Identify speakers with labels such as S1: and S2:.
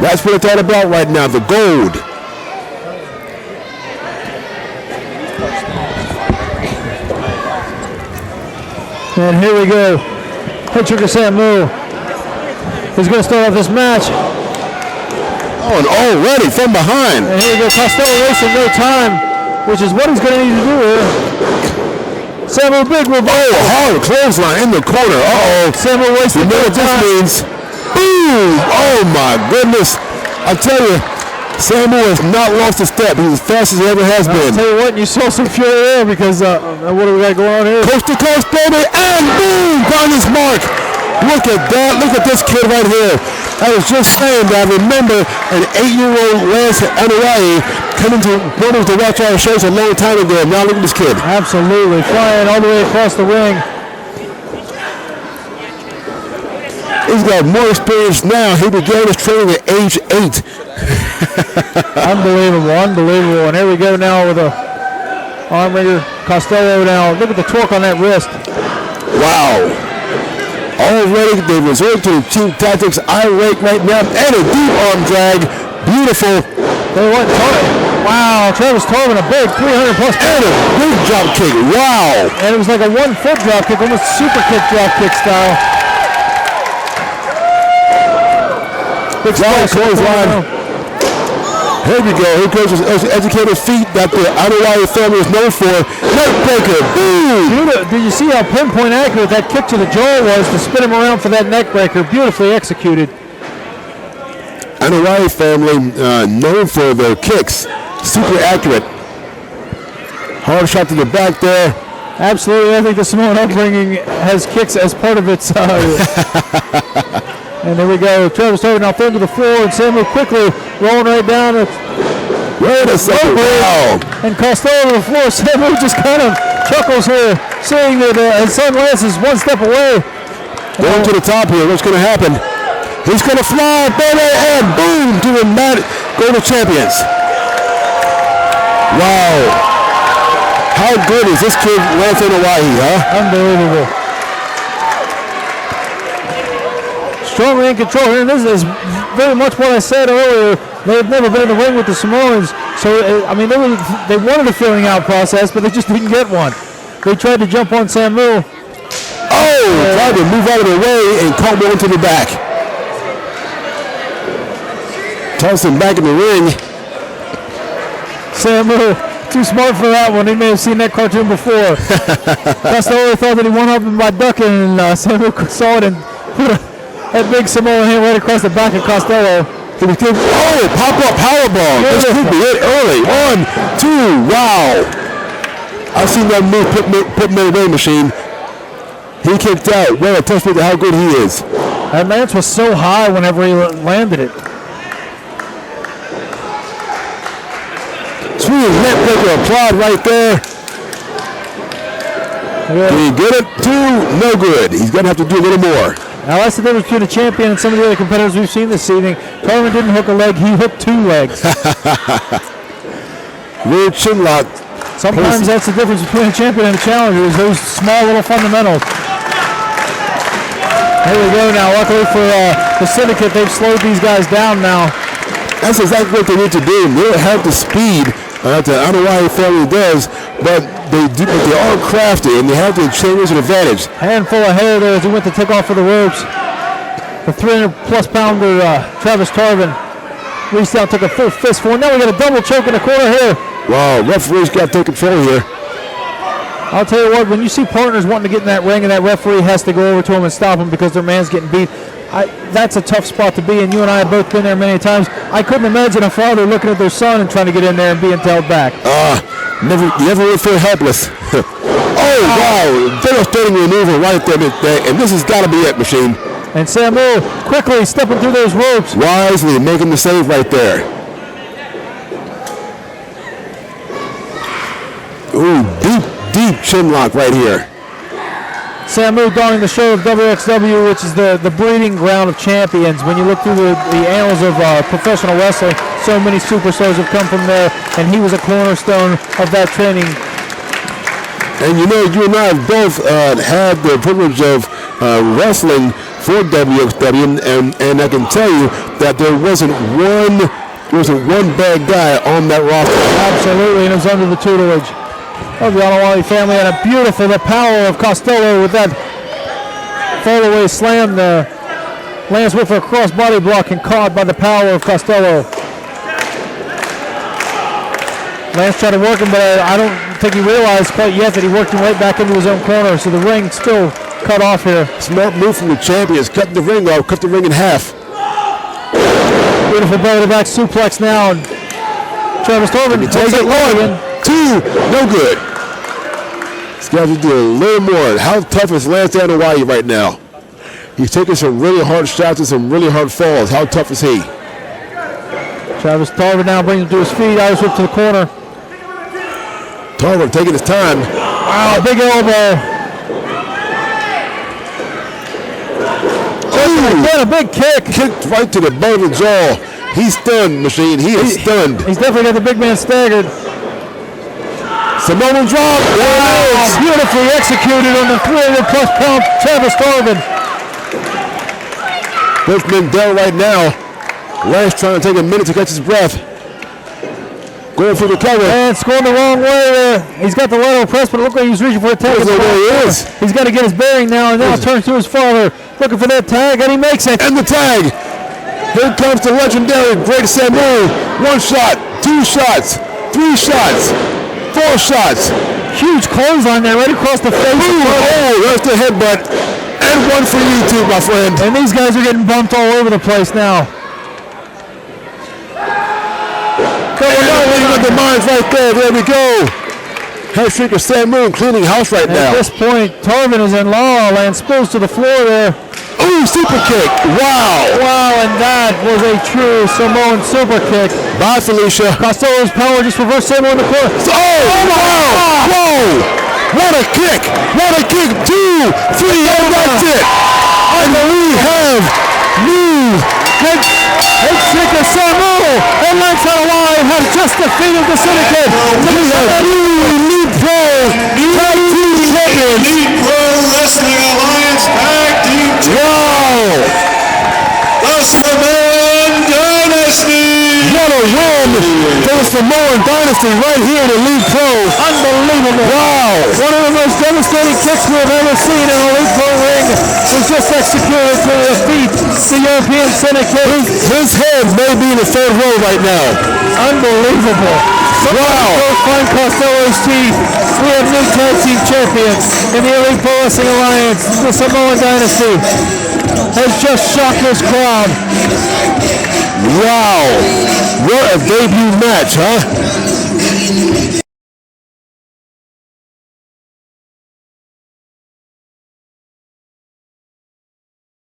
S1: That's what it's all about right now, the gold.
S2: And here we go. Headshrinker Samu is going to start off this match.
S1: Oh, and already from behind.
S2: And here we go. Costello wasting no time, which is what he's going to need to do here. Samu, big reversal.
S1: Oh, hard clothesline in the corner. Uh-oh.
S2: Samu wasting no time.
S1: You know what this means? Boom! Oh, my goodness. I tell you, Samu has not lost a step. He's as fast as he ever has been.
S2: I'll tell you what, you saw some fury there because what do we got going on here?
S1: Coast to coast, baby, and boom! Found his mark. Look at that. Look at this kid right here. I was just saying that I remember an 8-year-old Lance Anoa'i coming to one of the watch our shows a long time ago. Now look at this kid.
S2: Absolutely. Flying all the way across the ring.
S1: He's got more experience now. He began his training at age 8.
S2: Unbelievable, unbelievable. And here we go now with a arm wringer. Costello now. Look at the torque on that wrist.
S1: Wow. Already they resort to cheap tactics. I rake right now. And a deep arm drag. Beautiful.
S2: They went wow, Travis Tarvin, a big 300-plus
S1: and a big drop kick. Wow.
S2: And it was like a 1-foot drop kick, almost super kick drop kick style. Big
S1: clothesline. Here we go. Here goes his educated feet that the Anoa'i family is known for. Neckbreaker. Boom.
S2: Did you see how pinpoint accurate that kick to the jaw was to spin him around for that neckbreaker? Beautifully executed.
S1: Anoa'i family known for their kicks. Super accurate. Hard shot to the back there.
S2: Absolutely. I think the Samoan upbringing has kicks as part of its. And there we go. Travis Tarvin now thrown to the floor, and Samu quickly rolling right down.
S1: Wait a second. Wow.
S2: And Costello to the floor. Samu just kind of chuckles here, seeing that his son Lance is one step away.
S1: Going to the top here. What's going to happen? He's going to fly, baby, and boom, to the mat. Go to champions. Wow. How good is this kid, Lance Anoa'i, huh?
S2: Unbelievable. Strongly in control here, and this is very much what I said earlier. They've never been in the ring with the Samoans, so I mean they wanted a filling out process, but they just didn't get one. They tried to jump on Samu.
S1: Oh, tried to move out of the way and caught one to the back. Tossed him back in the ring.
S2: Samu, too smart for that one. He may have seen that cartoon before. Costello thought that he won up him by ducking, and Samu saw it and put that big Samoan hand right across the back of Costello.
S1: Oh, pop-up powerbomb. This could be it early. 1, 2, wow. I've seen that move put him in the weighing machine. He kicked out. Well, a testament to how good he is.
S2: That Lance was so high whenever he landed it.
S1: Sweet neckbreaker applied right there.
S2: Yeah.
S1: Did he get it? 2, no good. He's going to have to do a little more.
S2: Now that's the difference between a champion and some of the other competitors we've seen this evening. Tarvin didn't hook a leg, he hooked 2 legs.
S1: Weird chin lock.
S2: Sometimes that's the difference between a champion and a challenger, is those small little fundamentals. Here we go now. Luckily for the Syndicate, they've slowed these guys down now.
S1: That's exactly what they need to do. They don't have the speed that the Anoa'i family does, but they are crafty and they have the change an advantage.
S2: Handful of hair there as he went to take off for the ropes. The 300-plus pounder Travis Tarvin reached out, took a full fistful. Now we got a double choke in the corner here.
S1: Wow, referee's got to take control here.
S2: I'll tell you what, when you see partners wanting to get in that ring and that referee has to go over to him and stop him because their man's getting beat, that's a tough spot to be in. You and I have both been there many times. I couldn't imagine a father looking at their son and trying to get in there and being held back.
S1: You never would feel helpless. Oh, wow. Devastating maneuver right there. And this has got to be it, Machine.
S2: And Samu quickly stepping through those ropes.
S1: Wisely making the save right there. Ooh, deep chin lock right here.
S2: Samu donning the shirt of WXW, which is the breeding ground of champions. When you look through the annals of professional wrestling, so many superstars have come from there, and he was a cornerstone of that training.
S1: And you know, you and I have both had the privilege of wrestling for WXW, and I can tell you that there wasn't one bad guy on that roster.
S2: Absolutely, and it was under the tutelage of the Onawali family, and the power of Costello with that fall-away slam. The Lance went for a cross-body block and caught by the power of Costello. Lance tried to work him, but I don't think he realized quite yet that he worked him right back into his own corner, so the ring still cut off here.
S1: Smart move from the champions, cut the ring off, cut the ring in half.
S2: Beautiful belly-to-back suplex now, and Travis Tarvin takes it low.
S1: 2, no good. These guys are doing a little more. How tough is Lance Hawaii right now? He's taking some really hard shots and some really hard falls. How tough is he?
S2: Travis Tarvin now brings him to his feet. Irish whip to the corner.
S1: Tarvin taking his time.
S2: Wow, big elbow. Again, a big kick.
S1: Kicked right to the bone of the jaw. He's stunned, Machine. He is stunned.
S2: He's definitely got the big man staggered.
S1: Samoan drop.
S2: Wow, beautifully executed on the 300-plus pound Travis Tarvin.
S1: Both men down right now. Lance trying to take a minute to catch his breath. Going for the cover.
S2: And it's going the wrong way there. He's got the lateral press, but it looks like he's reaching for a tag.
S1: There he is.
S2: He's got to get his bearing now, and now turns to his father, looking for that tag, and he makes it.
S1: And the tag. Here comes the legendary Great Samu. 1 shot, 2 shots, 3 shots, 4 shots.
S2: Huge clothesline there, right across the face.
S1: Oh, there's the headbutt. And 1 for you too, my friend.
S2: And these guys are getting bumped all over the place now.
S1: With the minds right there. There we go. Headshrinker Samu cleaning house right now.
S2: At this point, Tarvin is in La La Land, spills to the floor there.
S1: Ooh, super kick. Wow.
S2: Wow, and that was a true Samoan super kick.
S1: Bye, Felicia.
S2: Costello's power just reversed Samu in the corner.
S1: Oh, wow. Whoa. What a kick. What a kick. 2, 3, and that's it. And we have new Headshrinker Samu and Lance Hawaii have just defeated the Syndicate. We have new Elite Pro Tag Team Champions.
S3: Elite Pro Wrestling Alliance Tag Team Champions.
S1: Wow.
S3: The SAMOAN Dynasty.
S1: What a win for the SAMOAN Dynasty right here in Elite Pro.
S2: Unbelievable.
S1: Wow.
S2: One of the most devastating kicks we've ever seen in an Elite Pro ring was just executed to defeat the European Syndicate.
S1: His head may be in the 3rd row right now.
S2: Unbelievable.
S1: Wow.
S2: Find Costello's teeth. We have new tag team champions in the Elite Pro Wrestling Alliance. The SAMOAN Dynasty has just shocked this crowd.
S1: Wow. What a debut match, huh?